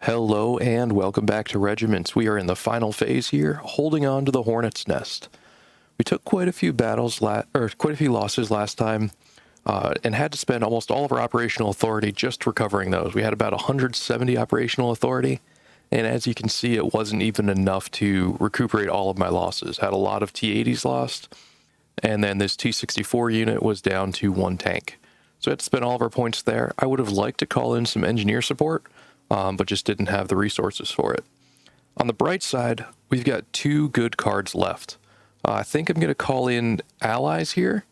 Hello and welcome back to Regiments. We are in the final phase here, holding on to the Hornet's Nest. We took quite a few losses last time, and had to spend almost all of our operational authority just recovering those. We had about 170 operational authority, and as you can see, it wasn't even enough to recuperate all of my losses. Had a lot of T-80s lost, and then this T-64 unit was down to one tank. So I had to spend all of our points there. I would have liked to call in some engineer support, but just didn't have the resources for it. On the bright side, we've got two good cards left. I think I'm going to call in allies here,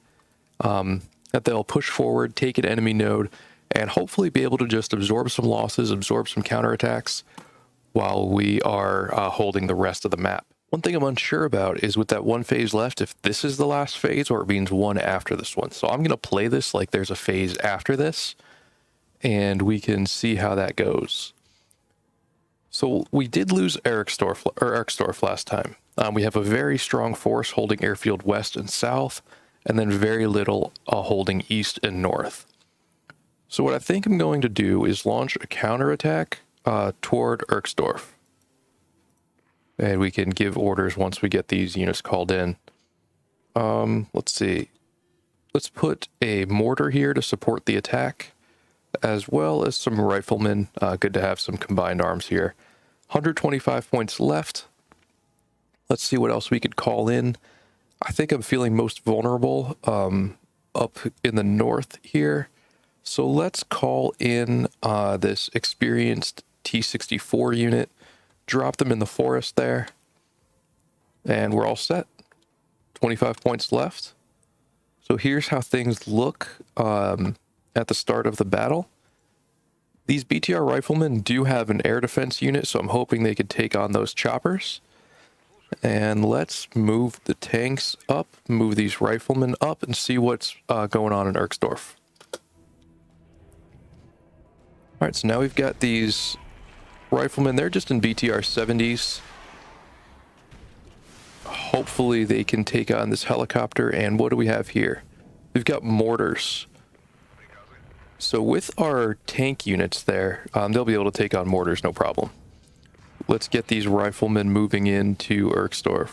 that they'll push forward, take an enemy node, and hopefully be able to just absorb some losses, absorb some counterattacks, while we are holding the rest of the map. One thing I'm unsure about is with that one phase left, if this is the last phase or it means one after this one. So I'm going to play this like there's a phase after this, and we can see how that goes. So we did lose Ericssdorf last time. We have a very strong force holding airfield west and south, and then very little holding east and north. So what I think I'm going to do is launch a counterattack toward Ericssdorf. And we can give orders once we get these units called in. Let's see. Let's put a mortar here to support the attack, as well as some riflemen. Good to have some combined arms here. 125 points left. Let's see what else we could call in. I think I'm feeling most vulnerable up in the north here. So let's call in this experienced T-64 unit. Drop them in the forest there. And we're all set. 25 points left. So here's how things look at the start of the battle. These BTR riflemen do have an air defense unit, so I'm hoping they could take on those choppers. And let's move the tanks up, move these riflemen up, and see what's going on in Ericssdorf. Alright, so now we've got these riflemen. They're just in BTR 70s. Hopefully they can take on this helicopter. And what do we have here? We've got mortars. So with our tank units there, they'll be able to take on mortars, no problem. Let's get these riflemen moving into Ericssdorf.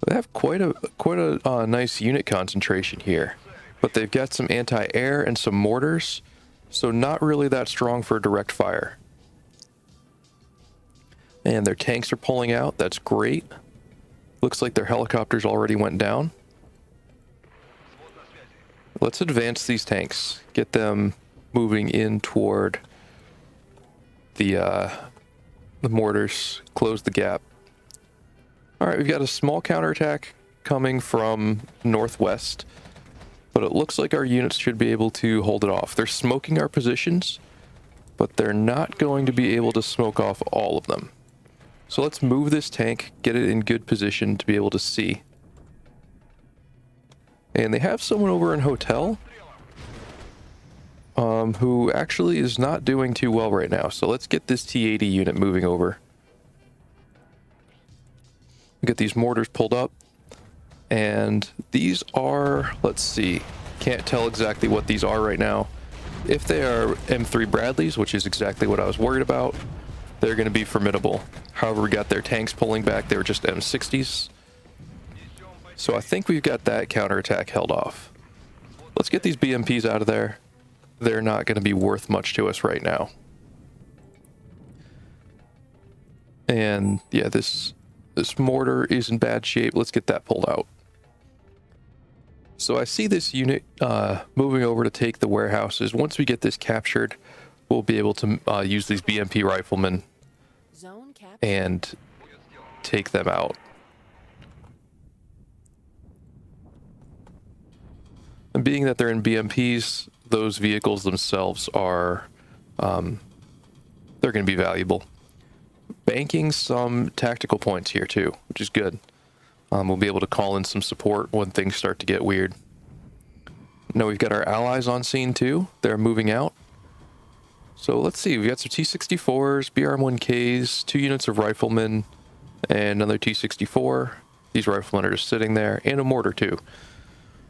They have quite a nice unit concentration here, but they've got some anti-air and some mortars, so not really that strong for direct fire. And their tanks are pulling out. That's great. Looks like their helicopters already went down. Let's advance these tanks. Get them moving in toward the mortars. Close the gap. All right, we've got a small counterattack coming from northwest, but it looks like our units should be able to hold it off. They're smoking our positions, but they're not going to be able to smoke off all of them. So let's move this tank, get it in good position to be able to see. And they have someone over in hotel who actually is not doing too well right now. So let's get this T-80 unit moving over. Get these mortars pulled up. And these are, let's see, can't tell exactly what these are right now. If they are M3 Bradleys, which is exactly what I was worried about, they're going to be formidable. However, we got their tanks pulling back. They were just M60s. So I think we've got that counterattack held off. Let's get these BMPs out of there. They're not going to be worth much to us right now. And yeah, this mortar is in bad shape. Let's get that pulled out. So I see this unit moving over to take the warehouses. Once we get this captured, we'll be able to use these BMP riflemen and take them out. And being that they're in BMPs, those vehicles themselves are, they're going to be valuable. Banking some tactical points here too, which is good. We'll be able to call in some support when things start to get weird. Now we've got our allies on scene too. They're moving out. So let's see, we've got some T-64s, BRM-1Ks, 2 units of riflemen, and another T-64. These riflemen are just sitting there, and a mortar too.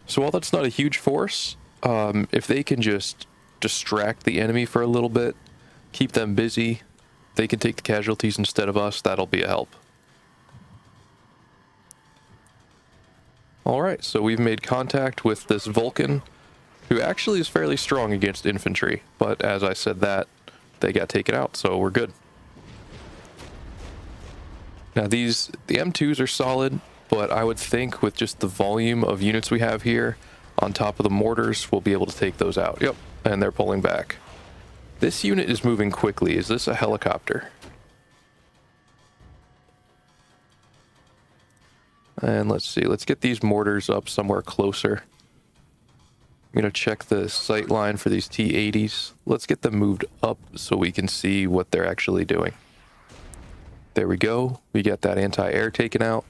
So while that's not a huge force, if they can just distract the enemy for a little bit, keep them busy. They can take the casualties instead of us. That'll be a help. All right, so we've made contact with this Vulcan, who actually is fairly strong against infantry, but as I said that, they got taken out, so we're good. Now the M2s are solid, but I would think with just the volume of units we have here, on top of the mortars, we'll be able to take those out. Yep, and they're pulling back. This unit is moving quickly. Is this a helicopter? And let's see, let's get these mortars up somewhere closer. I'm going to check the sight line for these T-80s. Let's get them moved up so we can see what they're actually doing. There we go. We got that anti-air taken out.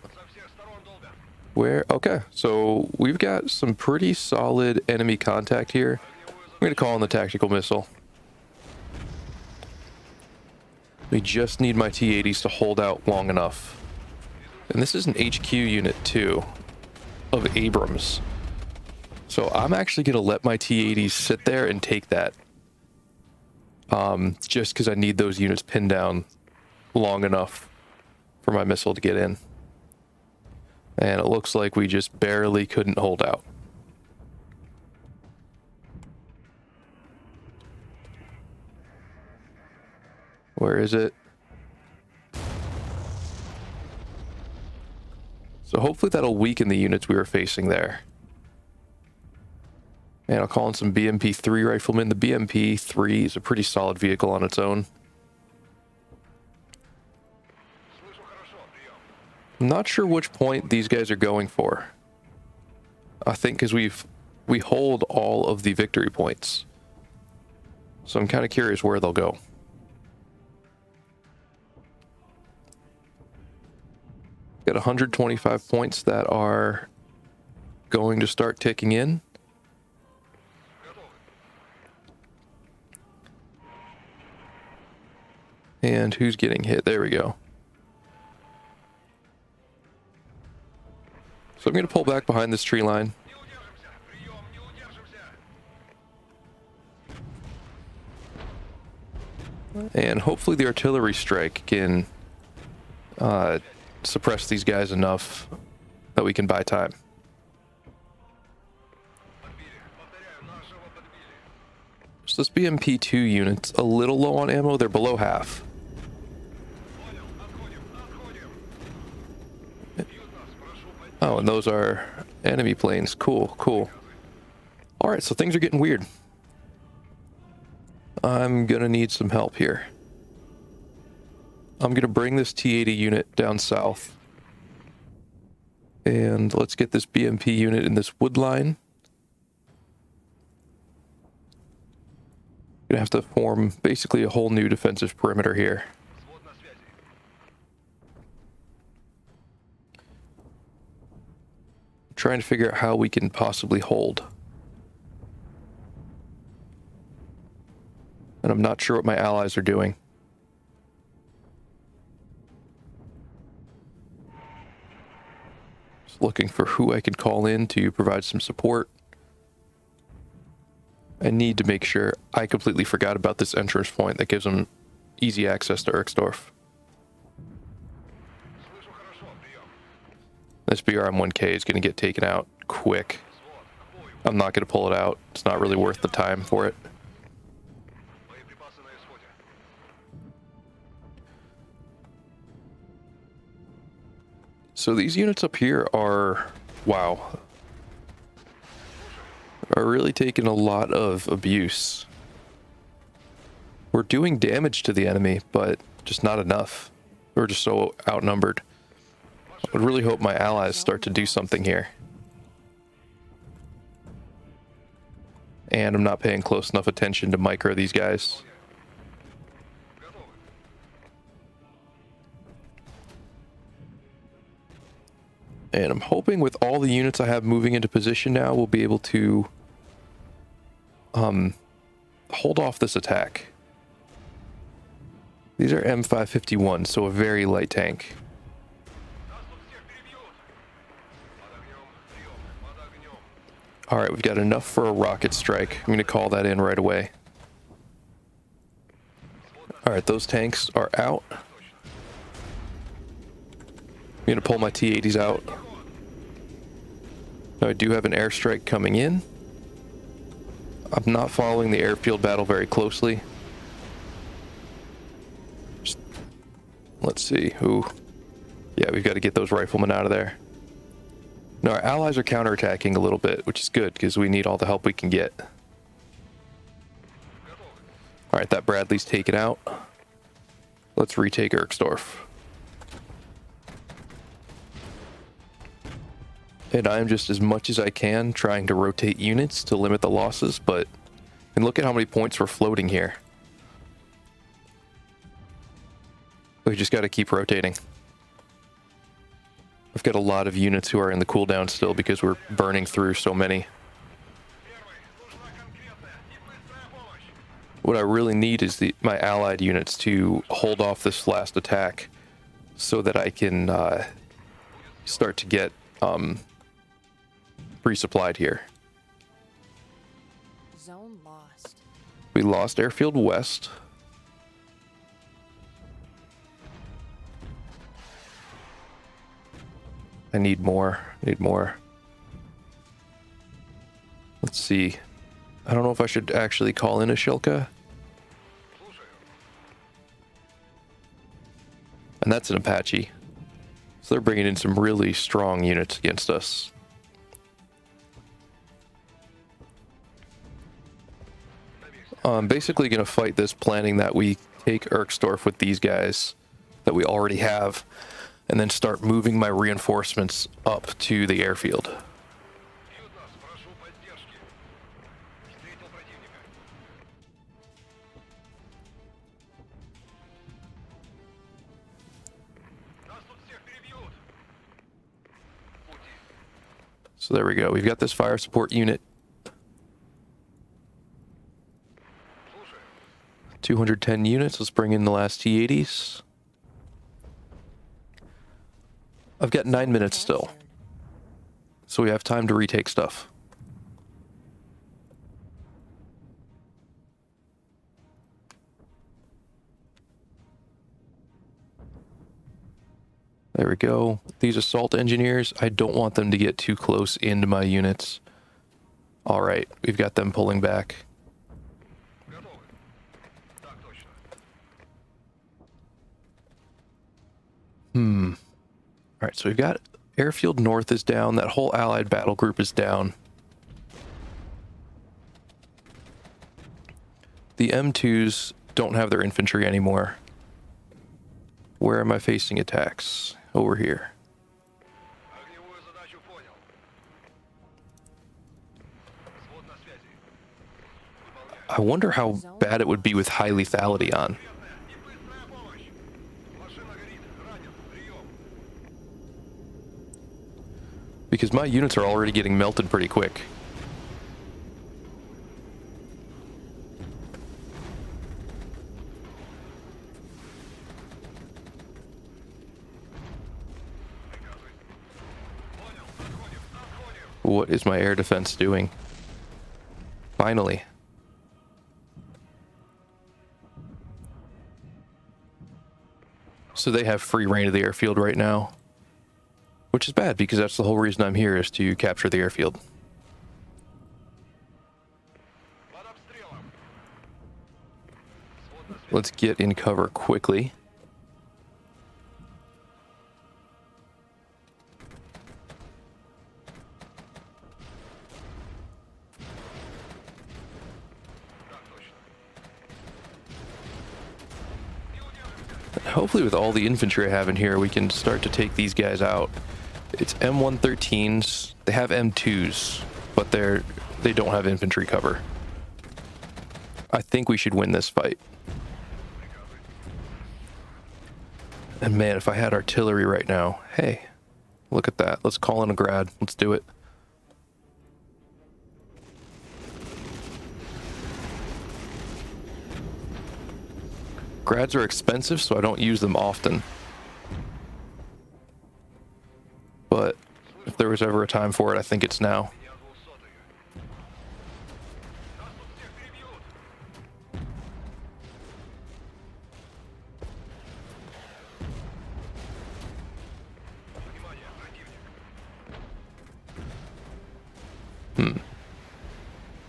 Where? Okay, so we've got some pretty solid enemy contact here. I'm going to call in the tactical missile. We just need my T-80s to hold out long enough. And this is an HQ unit too, of Abrams. So I'm actually going to let my T-80s sit there and take that. Just because I need those units pinned down long enough for my missile to get in. And it looks like we just barely couldn't hold out. Where is it? So hopefully that'll weaken the units we were facing there. And I'll call in some BMP-3 riflemen. The BMP-3 is a pretty solid vehicle on its own. I'm not sure which point these guys are going for. I think because we hold all of the victory points. So I'm kind of curious where they'll go. Got 125 points that are going to start ticking in. And who's getting hit? There we go. So I'm going to pull back behind this tree line. And hopefully the artillery strike can suppress these guys enough that we can buy time. So this BMP-2 unit's a little low on ammo. They're below half. Oh, and those are enemy planes. Cool, cool. All right, so things are getting weird. I'm gonna need some help here. I'm gonna bring this T-80 unit down south. And let's get this BMP unit in this wood line. Gonna have to form basically a whole new defensive perimeter here. Trying to figure out how we can possibly hold. And I'm not sure what my allies are doing. Just looking for who I could call in to provide some support. I need to make sure. I completely forgot about this entrance point that gives them easy access to Erksdorf. This BRM-1K is going to get taken out quick. I'm not going to pull it out. It's not really worth the time for it. So these units up here are, wow, are really taking a lot of abuse. We're doing damage to the enemy, but just not enough. We're just so outnumbered. I would really hope my allies start to do something here. And I'm not paying close enough attention to micro these guys. And I'm hoping with all the units I have moving into position now, we'll be able to hold off this attack. These are M551, so a very light tank. All right, we've got enough for a rocket strike. I'm going to call that in right away. Alright, those tanks are out. I'm gonna pull my T-80s out. Now I do have an airstrike coming in. I'm not following the airfield battle very closely. Let's see. Ooh. Yeah, we've got to get those riflemen out of there. No, our allies are counterattacking a little bit, which is good because we need all the help we can get. Alright, that Bradley's taken out. Let's retake Erksdorf. And I'm just as much as I can trying to rotate units to limit the losses, but... And look at how many points we're floating here. We just got to keep rotating. I've got a lot of units who are in the cooldown still because we're burning through so many. What I really need is my allied units to hold off this last attack so that I can start to get resupplied here. Zone lost. We lost Airfield West. I need more. Let's see. I don't know if I should actually call in a Shilka. And that's an Apache. So they're bringing in some really strong units against us. I'm basically going to fight this, planning that we take Erksdorf with these guys that we already have, and then start moving my reinforcements up to the airfield. So there we go. We've got this fire support unit. 210 units. Let's bring in the last T-80s. I've got 9 minutes still, so we have time to retake stuff. There we go. These assault engineers, I don't want them to get too close into my units. All right, we've got them pulling back. All right, so we've got Airfield North is down. That whole Allied battle group is down. The M2s don't have their infantry anymore. Where am I facing attacks? Over here. I wonder how bad it would be with high lethality on. Because my units are already getting melted pretty quick. What is my air defense doing? Finally. So they have free reign of the airfield right now. Which is bad, because that's the whole reason I'm here, is to capture the airfield. Let's get in cover quickly. Hopefully with all the infantry I have in here, we can start to take these guys out. It's M113s. They have M2s, but they don't have infantry cover. I think we should win this fight. And man, if I had artillery right now, hey, look at that. Let's call in a grad. Let's do it. Grads are expensive, so I don't use them often. But if there was ever a time for it, I think it's now.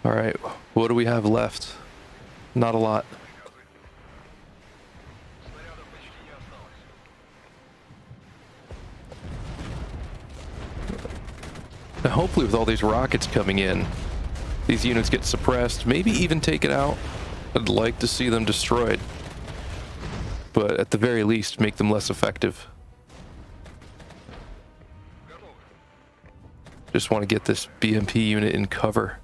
All right, what do we have left? Not a lot. Now, hopefully with all these rockets coming in, these units get suppressed, maybe even taken out. I'd like to see them destroyed, but at the very least, make them less effective. Just want to get this BMP unit in cover.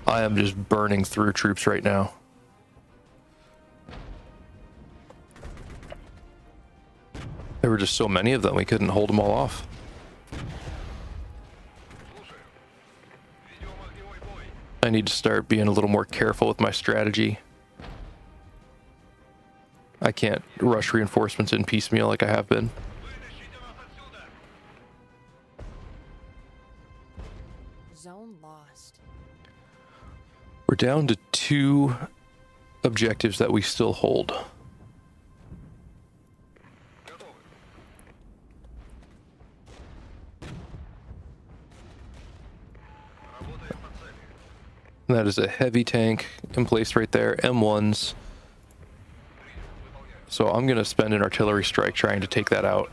I am just burning through troops right now. There were just so many of them, we couldn't hold them all off. I need to start being a little more careful with my strategy. I can't rush reinforcements in piecemeal like I have been. Zone lost. We're down to 2 objectives that we still hold. That is a heavy tank in place right there, M1s. So I'm going to spend an artillery strike trying to take that out.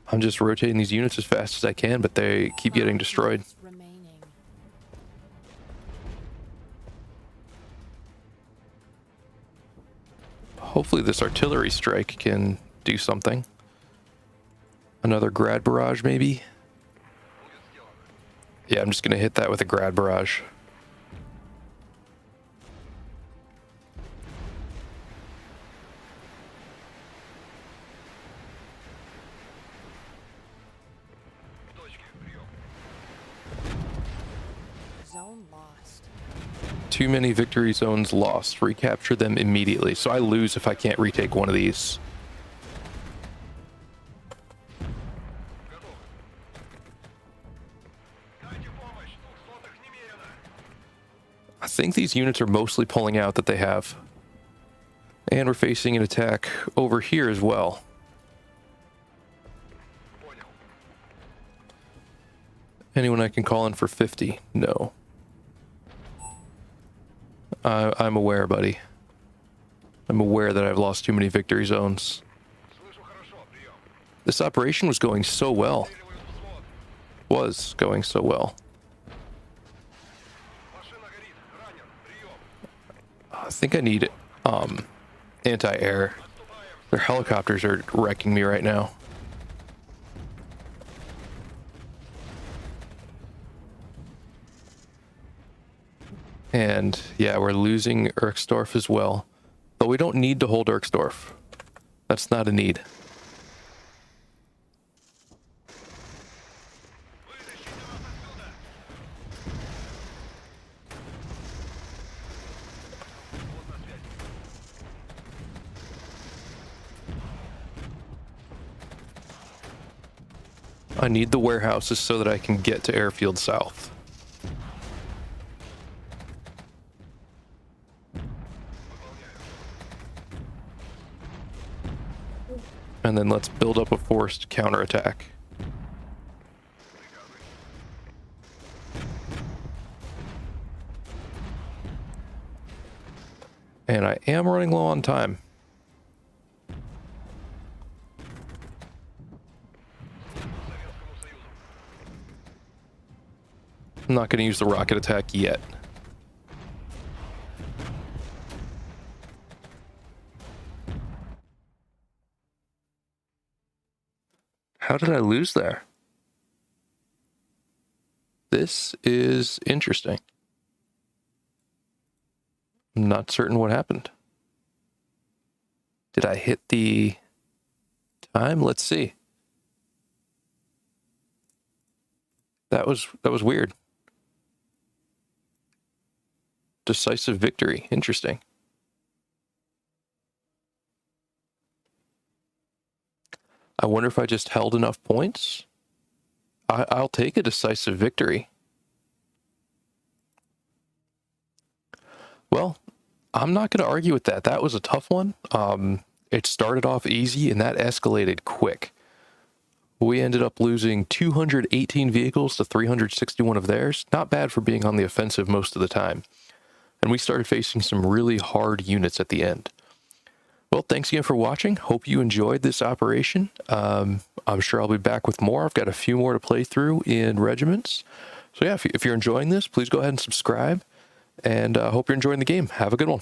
I'm just rotating these units as fast as I can, but they keep getting destroyed. Hopefully this artillery strike can do something. Another grad barrage, maybe? Yeah, I'm just going to hit that with a grad barrage. Zone lost. Too many victory zones lost. Recapture them immediately. So I lose if I can't retake one of these. I think these units are mostly pulling out that they have. And we're facing an attack over here as well. Anyone I can call in for 50? No. I'm aware, buddy. I'm aware that I've lost too many victory zones. This operation was going so well. Was going so well. I think I need anti-air. Their helicopters are wrecking me right now. And yeah, we're losing Erksdorf as well. But we don't need to hold Erksdorf. That's not a need. I need the warehouses so that I can get to airfield south. And then let's build up a forced counterattack. And I am running low on time. I'm not going to use the rocket attack yet. How did I lose there? This is interesting. I'm not certain what happened. Did I hit the time? Let's see. That was weird. Decisive victory. Interesting. I wonder if I just held enough points. I'll take a decisive victory. Well, I'm not going to argue with that. That was a tough one. It started off easy and that escalated quick. We ended up losing 218 vehicles to 361 of theirs. Not bad for being on the offensive most of the time. And we started facing some really hard units at the end. Well, thanks again for watching. Hope you enjoyed this operation. I'm sure I'll be back with more. I've got a few more to play through in Regiments. So yeah, if you're enjoying this, please go ahead and subscribe. And I hope you're enjoying the game. Have a good one.